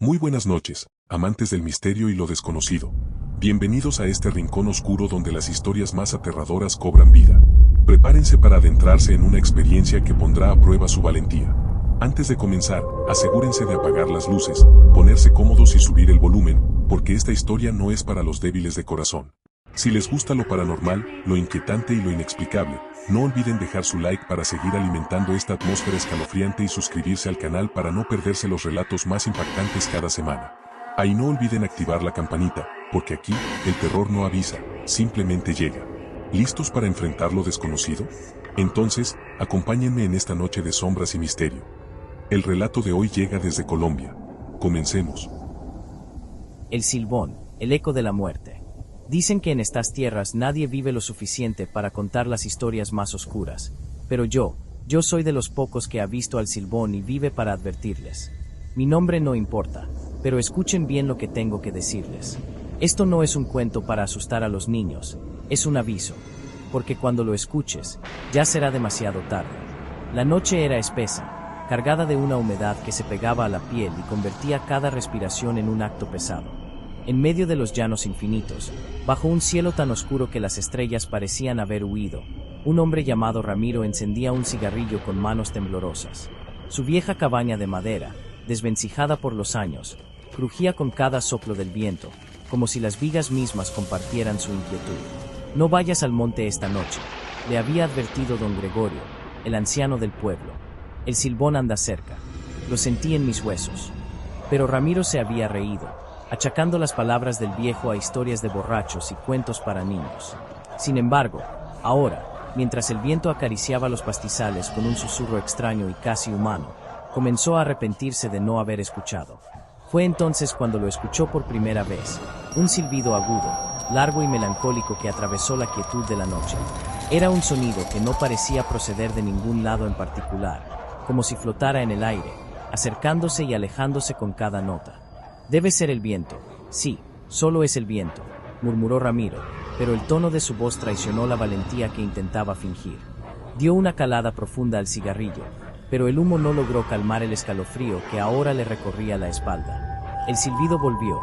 Muy buenas noches, amantes del misterio y lo desconocido. Bienvenidos a este rincón oscuro donde las historias más aterradoras cobran vida. Prepárense para adentrarse en una experiencia que pondrá a prueba su valentía. Antes de comenzar, asegúrense de apagar las luces, ponerse cómodos y subir el volumen, porque esta historia no es para los débiles de corazón. Si les gusta lo paranormal, lo inquietante y lo inexplicable, no olviden dejar su like para seguir alimentando esta atmósfera escalofriante y suscribirse al canal para no perderse los relatos más impactantes cada semana. Y no olviden activar la campanita, porque aquí, el terror no avisa, simplemente llega. ¿Listos para enfrentar lo desconocido? Entonces, acompáñenme en esta noche de sombras y misterio. El relato de hoy llega desde Colombia. Comencemos. El Silbón, el eco de la muerte. Dicen que en estas tierras nadie vive lo suficiente para contar las historias más oscuras, pero yo soy de los pocos que ha visto al Silbón y vive para advertirles. Mi nombre no importa, pero escuchen bien lo que tengo que decirles. Esto no es un cuento para asustar a los niños, es un aviso, porque cuando lo escuches, ya será demasiado tarde. La noche era espesa, cargada de una humedad que se pegaba a la piel y convertía cada respiración en un acto pesado. En medio de los llanos infinitos, bajo un cielo tan oscuro que las estrellas parecían haber huido, un hombre llamado Ramiro encendía un cigarrillo con manos temblorosas. Su vieja cabaña de madera, desvencijada por los años, crujía con cada soplo del viento, como si las vigas mismas compartieran su inquietud. «No vayas al monte esta noche», le había advertido don Gregorio, el anciano del pueblo. «El Silbón anda cerca. Lo sentí en mis huesos». Pero Ramiro se había reído, achacando las palabras del viejo a historias de borrachos y cuentos para niños. Sin embargo, ahora, mientras el viento acariciaba los pastizales con un susurro extraño y casi humano, comenzó a arrepentirse de no haber escuchado. Fue entonces cuando lo escuchó por primera vez, un silbido agudo, largo y melancólico que atravesó la quietud de la noche. Era un sonido que no parecía proceder de ningún lado en particular, como si flotara en el aire, acercándose y alejándose con cada nota. «Debe ser el viento». «Sí, solo es el viento», murmuró Ramiro, pero el tono de su voz traicionó la valentía que intentaba fingir. Dio una calada profunda al cigarrillo, pero el humo no logró calmar el escalofrío que ahora le recorría la espalda. El silbido volvió,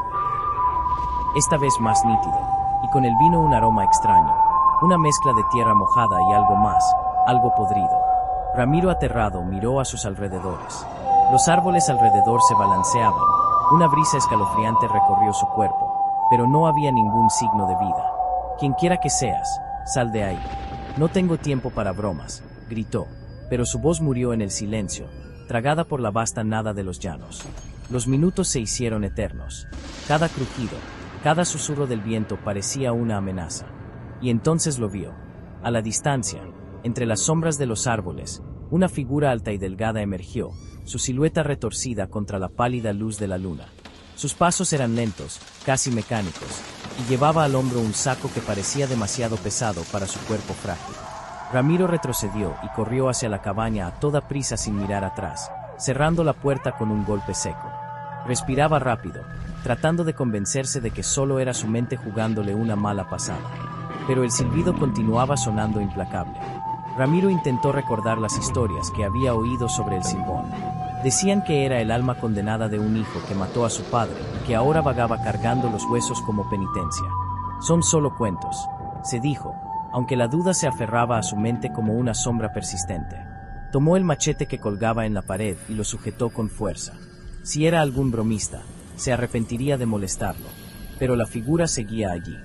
esta vez más nítido, y con él vino un aroma extraño, una mezcla de tierra mojada y algo más, algo podrido. Ramiro, aterrado, miró a sus alrededores. Los árboles alrededor se balanceaban. Una brisa escalofriante recorrió su cuerpo, pero no había ningún signo de vida. «Quienquiera que seas, sal de ahí». «No tengo tiempo para bromas», gritó, pero su voz murió en el silencio, tragada por la vasta nada de los llanos. Los minutos se hicieron eternos. Cada crujido, cada susurro del viento parecía una amenaza. Y entonces lo vio. A la distancia, entre las sombras de los árboles, una figura alta y delgada emergió, su silueta retorcida contra la pálida luz de la luna. Sus pasos eran lentos, casi mecánicos, y llevaba al hombro un saco que parecía demasiado pesado para su cuerpo frágil. Ramiro retrocedió y corrió hacia la cabaña a toda prisa sin mirar atrás, cerrando la puerta con un golpe seco. Respiraba rápido, tratando de convencerse de que solo era su mente jugándole una mala pasada. Pero el silbido continuaba sonando implacable. Ramiro intentó recordar las historias que había oído sobre el Silbón. Decían que era el alma condenada de un hijo que mató a su padre y que ahora vagaba cargando los huesos como penitencia. «Son solo cuentos», se dijo, aunque la duda se aferraba a su mente como una sombra persistente. Tomó el machete que colgaba en la pared y lo sujetó con fuerza. Si era algún bromista, se arrepentiría de molestarlo. Pero la figura seguía allí.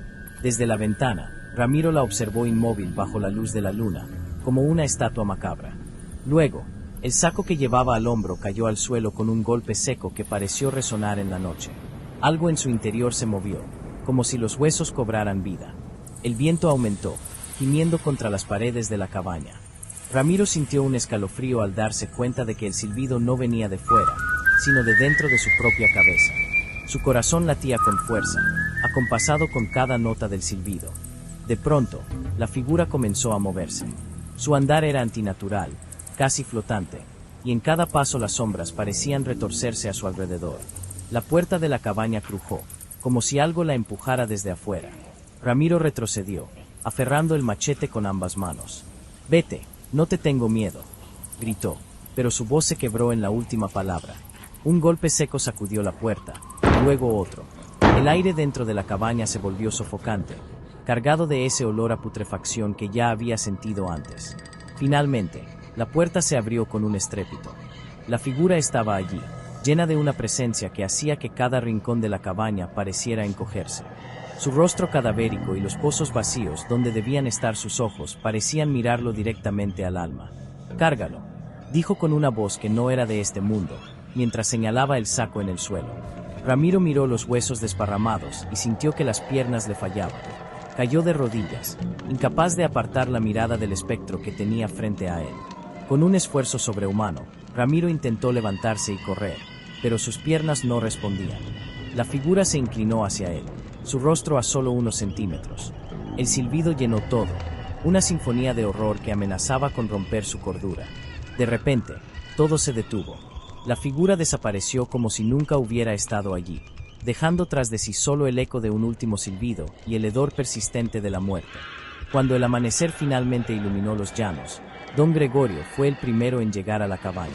Desde la ventana, Ramiro la observó inmóvil bajo la luz de la luna, como una estatua macabra. Luego, el saco que llevaba al hombro cayó al suelo con un golpe seco que pareció resonar en la noche. Algo en su interior se movió, como si los huesos cobraran vida. El viento aumentó, gimiendo contra las paredes de la cabaña. Ramiro sintió un escalofrío al darse cuenta de que el silbido no venía de fuera, sino de dentro de su propia cabeza. Su corazón latía con fuerza, acompasado con cada nota del silbido. De pronto, la figura comenzó a moverse. Su andar era antinatural, casi flotante, y en cada paso las sombras parecían retorcerse a su alrededor. La puerta de la cabaña crujó, como si algo la empujara desde afuera. Ramiro retrocedió, aferrando el machete con ambas manos. «Vete, no te tengo miedo», gritó, pero su voz se quebró en la última palabra. Un golpe seco sacudió la puerta, luego otro. El aire dentro de la cabaña se volvió sofocante, cargado de ese olor a putrefacción que ya había sentido antes. Finalmente, la puerta se abrió con un estrépito. La figura estaba allí, llena de una presencia que hacía que cada rincón de la cabaña pareciera encogerse. Su rostro cadavérico y los pozos vacíos donde debían estar sus ojos parecían mirarlo directamente al alma. «Cárgalo», dijo con una voz que no era de este mundo, mientras señalaba el saco en el suelo. Ramiro miró los huesos desparramados y sintió que las piernas le fallaban. Cayó de rodillas, incapaz de apartar la mirada del espectro que tenía frente a él. Con un esfuerzo sobrehumano, Ramiro intentó levantarse y correr, pero sus piernas no respondían. La figura se inclinó hacia él, su rostro a solo unos centímetros. El silbido llenó todo, una sinfonía de horror que amenazaba con romper su cordura. De repente, todo se detuvo. La figura desapareció como si nunca hubiera estado allí, dejando tras de sí solo el eco de un último silbido y el hedor persistente de la muerte. Cuando el amanecer finalmente iluminó los llanos, don Gregorio fue el primero en llegar a la cabaña.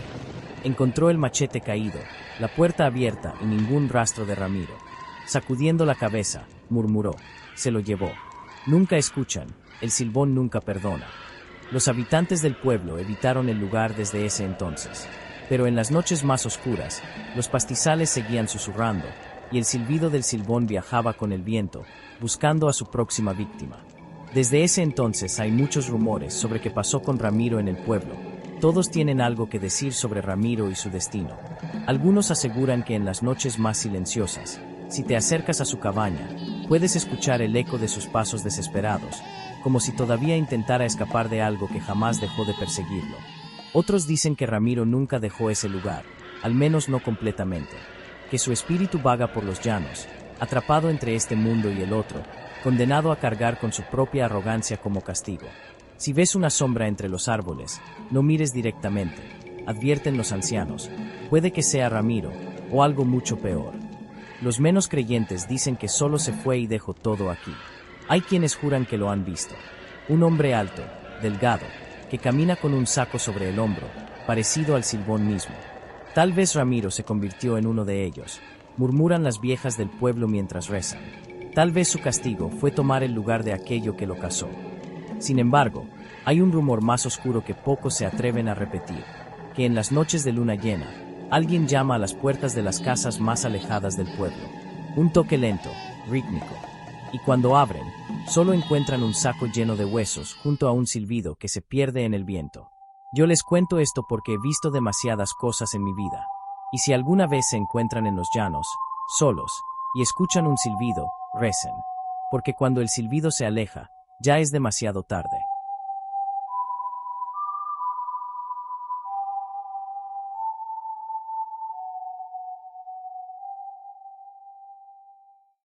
Encontró el machete caído, la puerta abierta y ningún rastro de Ramiro. Sacudiendo la cabeza, murmuró: «Se lo llevó». Nunca escuchan, el Silbón nunca perdona. Los habitantes del pueblo evitaron el lugar desde ese entonces. Pero en las noches más oscuras, los pastizales seguían susurrando, y el silbido del Silbón viajaba con el viento, buscando a su próxima víctima. Desde ese entonces hay muchos rumores sobre qué pasó con Ramiro en el pueblo. Todos tienen algo que decir sobre Ramiro y su destino. Algunos aseguran que en las noches más silenciosas, si te acercas a su cabaña, puedes escuchar el eco de sus pasos desesperados, como si todavía intentara escapar de algo que jamás dejó de perseguirlo. Otros dicen que Ramiro nunca dejó ese lugar, al menos no completamente, que su espíritu vaga por los llanos, atrapado entre este mundo y el otro, condenado a cargar con su propia arrogancia como castigo. Si ves una sombra entre los árboles, no mires directamente, advierten los ancianos, puede que sea Ramiro, o algo mucho peor. Los menos creyentes dicen que solo se fue y dejó todo aquí. Hay quienes juran que lo han visto. Un hombre alto, delgado, que camina con un saco sobre el hombro, parecido al Silbón mismo. Tal vez Ramiro se convirtió en uno de ellos, murmuran las viejas del pueblo mientras rezan. Tal vez su castigo fue tomar el lugar de aquello que lo casó. Sin embargo, hay un rumor más oscuro que pocos se atreven a repetir, que en las noches de luna llena, alguien llama a las puertas de las casas más alejadas del pueblo. Un toque lento, rítmico. Y cuando abren, solo encuentran un saco lleno de huesos junto a un silbido que se pierde en el viento. Yo les cuento esto porque he visto demasiadas cosas en mi vida. Y si alguna vez se encuentran en los llanos, solos, y escuchan un silbido, recen. Porque cuando el silbido se aleja, ya es demasiado tarde.